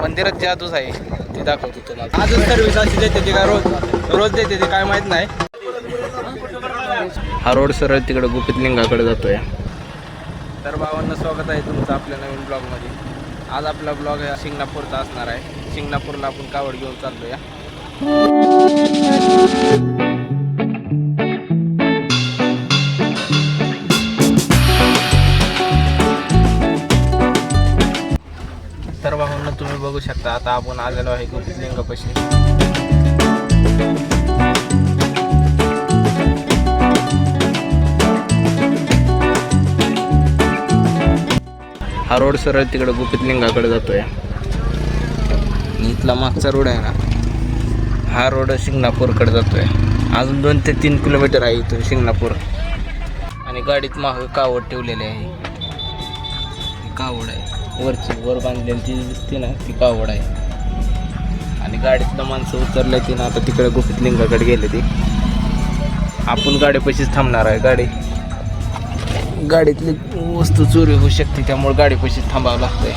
मंदिरात जादूच आहे ते दाखवतो तुम्हाला. आजच सर्व्हिस अशी देते ती का रोज देते ते काय माहीत नाही. हा रोड सरळ तिकडे गुपित लिंगाकडे जातोय. तर भावांना स्वागत आहे तुमचं आपल्या नवीन ब्लॉगमध्ये. आज आपला ब्लॉग हा शिंगणापूरचा असणार आहे. शिंगणापूरला आपण कावड घेऊन चाललो या. तर भावांना तुम्ही बघू शकता आता आपण आलेलो आहे गुपित लिंगापाशी. हा रोड सरळ तिकडे गुपित लिंगाकडे जातोय. इथला मागचा रोड आहे ना, हा रोड शिंगणापूरकडे जातोय. अजून 2 ते 3 किलोमीटर आहे इथून शिंगणापूर. आणि गाडीत मागं कावड ठेवलेली आहे. ही कावड आहे वर बांधलेली ती दिसते ना, ती कावड आहे. आणि गाडीतलं माणसं उतरले ती ना, आता तिकडे गुपित लिंगाकडे गेले ती. आपण गाडीपाशीच थांबणार आहे. गाडीतली वस्तू चोरी होऊ शकते, त्यामुळे गाडीपाशीच थांबावं लागतंय.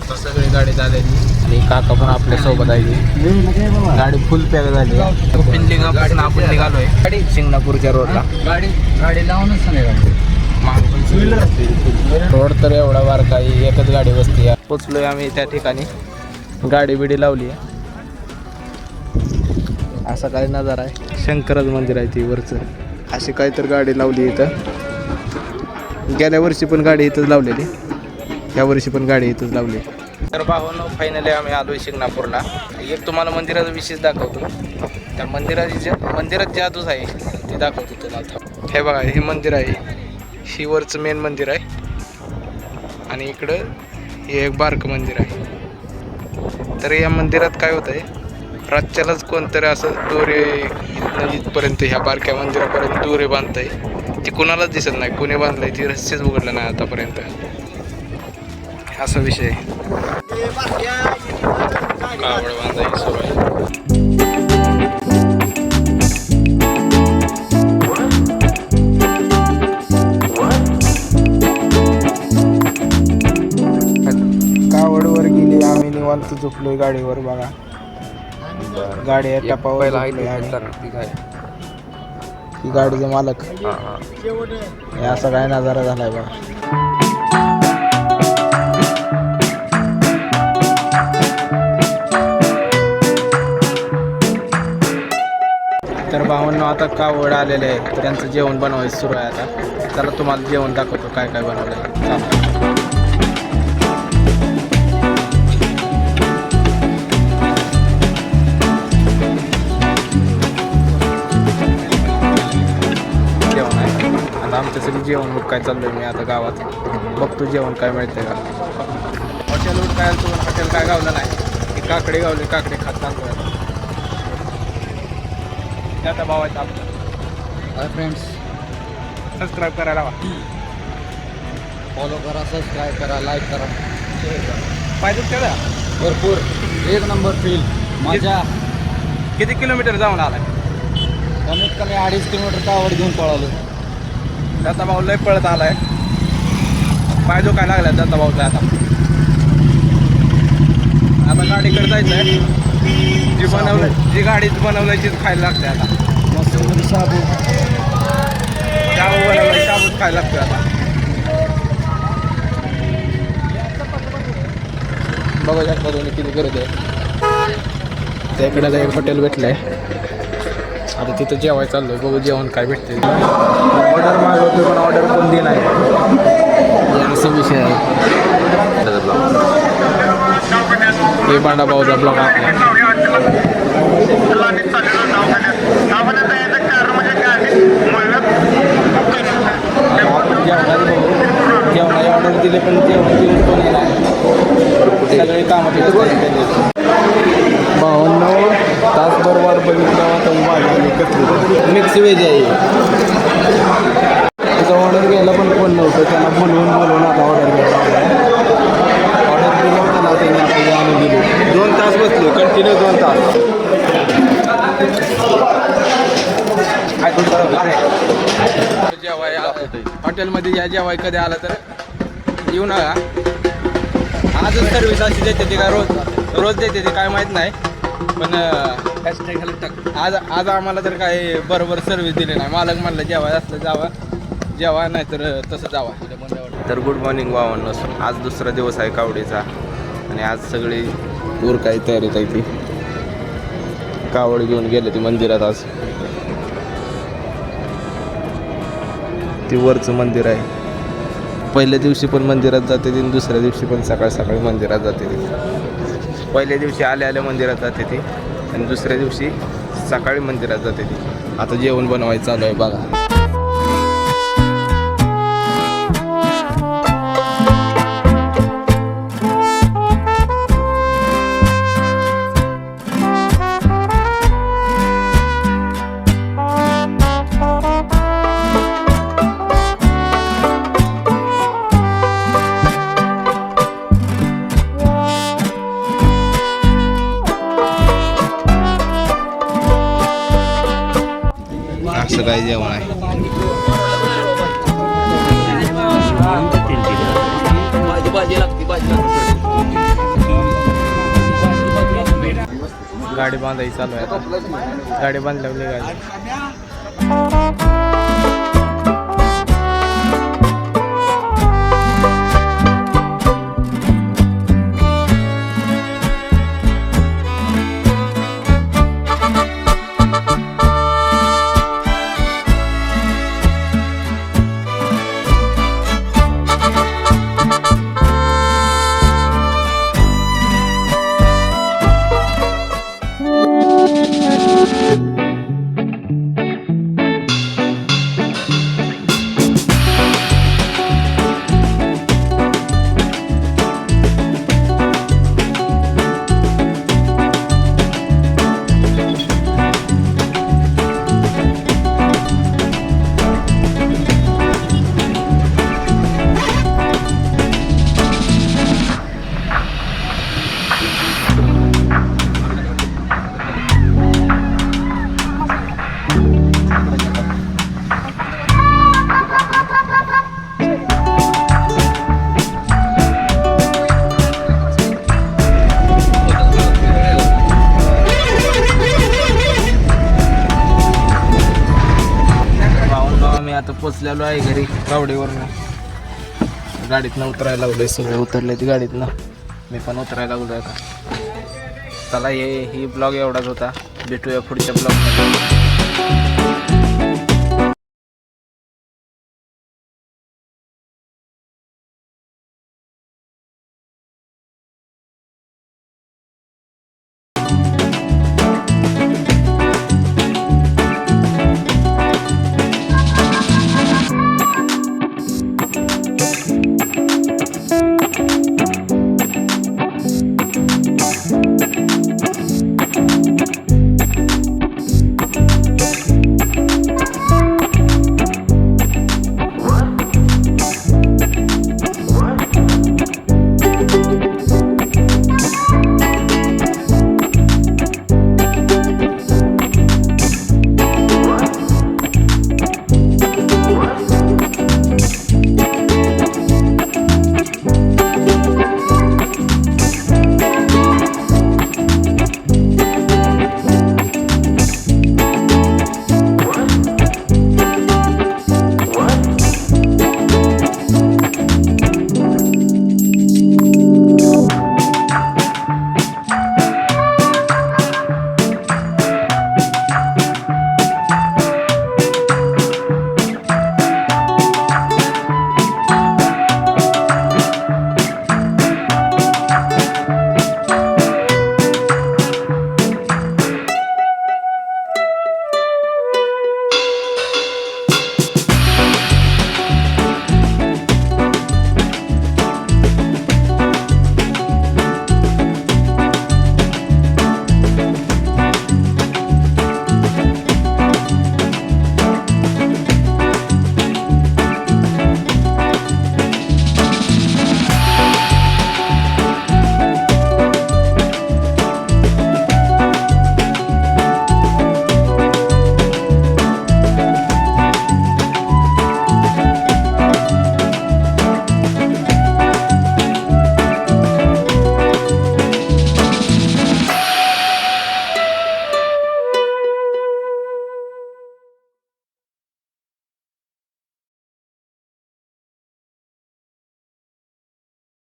आता सगळी गाडी झालेली आणि काका पण आपल्या सोबत आहे. गाडी फुल पॅक झाली. पिंलिंगापासून आपण निघालोय शिंगणापूरच्या रोडला. गाडी लावूनच रोड तर एवढा बारका आहे, एकच गाडी बसते. पोचलोय आम्ही त्या ठिकाणी. गाडी बिडी लावली आहे. असा काय नजारा आहे. शंकराच मंदिर आहे ती वरचं. अशी काय तर गाडी लावली इथं. गेल्या वर्षी पण गाडी इथंच लावलेली, या वर्षी पण गाडी इथंच लावली. तर भावांनो, फायनली आम्ही आलोय शिंगणापूरला. एक तुम्हाला मंदिराचा विशेष दाखवतो. त्या मंदिरात जादूच आहे ते दाखवतो तुम्हाला. हे बघा, हे मंदिर आहे. ही वरचं मेन मंदिर आहे आणि इकडं हे एक बारकं मंदिर आहे. तर या मंदिरात काय होत आहे, रातच्यालाच कोणतरी असं दोरे इथपर्यंत ह्या बारक्या मंदिरापर्यंत दोरे बांधतंय. ती कुणालाच दिसत नाही कोणी बांधलंय, ती रहस्यच उघडलं नाही आतापर्यंत. असा विषय कावड बांधायची सुरू आहे. कावडवर गेली आम्ही, निवांत झोपलोय गाडीवर. बघा, गाडी आहे टपावर. ही गाडीचा मालक. हे असा काय नजारा झालाय बघा. तर भावांनो, आता कावड आलेले आहे, तर त्यांचं जेवण बनवायचं सुरू आहे. आता चला तुम्हाला जेवण दाखवतो काय काय बनवलं आहे. आमच्यासाठी जेवण मग काय चाललंय. मी आता गावात बघतो जेवण काय मिळतंय का. हॉटेलवर काय आलं पण हॉटेल काय गावलं नाही. काकडे गावले, काकडे खात चालतोय. त्याचा भाव आहे आपला. फ्रेंड्स, सबस्क्राईब करायला हवा. फॉलो करा, सबस्क्राईब करा, लाईक करा. पाहिजे त्याला भरपूर 1 नंबर फील मजा. किती किलोमीटर जाऊन आलाय? कमीत कमी 2.5 किलोमीटर कावड घेऊन पळालो. त्याचा भाऊ लय पळत आलाय. पाय जो काय लागलाय त्याचा भाऊचा. आता गाडीकडे जायचं आहे. जी गाडीच बनवलंय तीच खायला लागते. आता मस्त शाबू बनवलंय, शाबूच खायला लागतोय आता. बघू शकता तुम्ही किती करत आहे. त्याकडे एक हॉटेल भेटलंय. आता तिथं जेवायला चाललोय. बघू जेवण काय भेटते. ऑर्डर मागवतो पण ऑर्डर कोण दे नाही, असा विषय आहे. हे बांडा भाऊचा ब्लॉग आपला. जेवणाची ऑर्डर दिले पण जेवण देऊन कोण येणार. सगळे कामं 52 तासभर वाट बघितलं. आता भाजी मिक्स व्हेज आहे. त्याचा ऑर्डर घ्यायला पण कोण नव्हतं. त्यांना बोलवून आता ऑर्डर घ्यायला ऑर्डर दिलं होतं ना, त्यांनी आपल्याला आणून दिली. 2 तास बसलो कंटिन्यू 2 तास. जेवाय हॉटेलमध्ये या जेवाय कधी आलं तर येऊ नका. आजच सर्व्हिस अशी देते ती का रोज. रोज देते ते काय माहीत नाही, पण आज आम्हाला तर काय बरोबर सर्व्हिस दिली नाही. मालक म्हणलं जेव्हा असलं जावा जेव्हा, नाही तर तसं जावा. तर गुड मॉर्निंग भावांनो, आज दुसरा दिवस आहे कावडीचा आणि आज सगळी काही तयारीत आहे. ती कावड घेऊन गेले ती मंदिरात. आज ती वरचं मंदिर आहे. पहिल्या दिवशी पण मंदिरात जाते ती, दुसऱ्या दिवशी पण सकाळ सकाळी मंदिरात जाते ती. पहिल्या दिवशी आल्या मंदिरात जाते ती आणि दुसऱ्या दिवशी सकाळी मंदिरात जाते ती. आता जेवण बनवायचं चालू आहे बघा. असं काय जेवण आहे. गाडी बांधायची चालू आहे. गाडी बांधल्यावर निघाली. आता पोचलेलो आहे घरी कावडीवरनं. गाडीतनं उतरायला लागलोय. सगळे उतरले ती गाडीतनं, मी पण उतरायला लागलो आता. चला ही ब्लॉग एवढाच होता. भेटूया पुढच्या ब्लॉगमध्ये.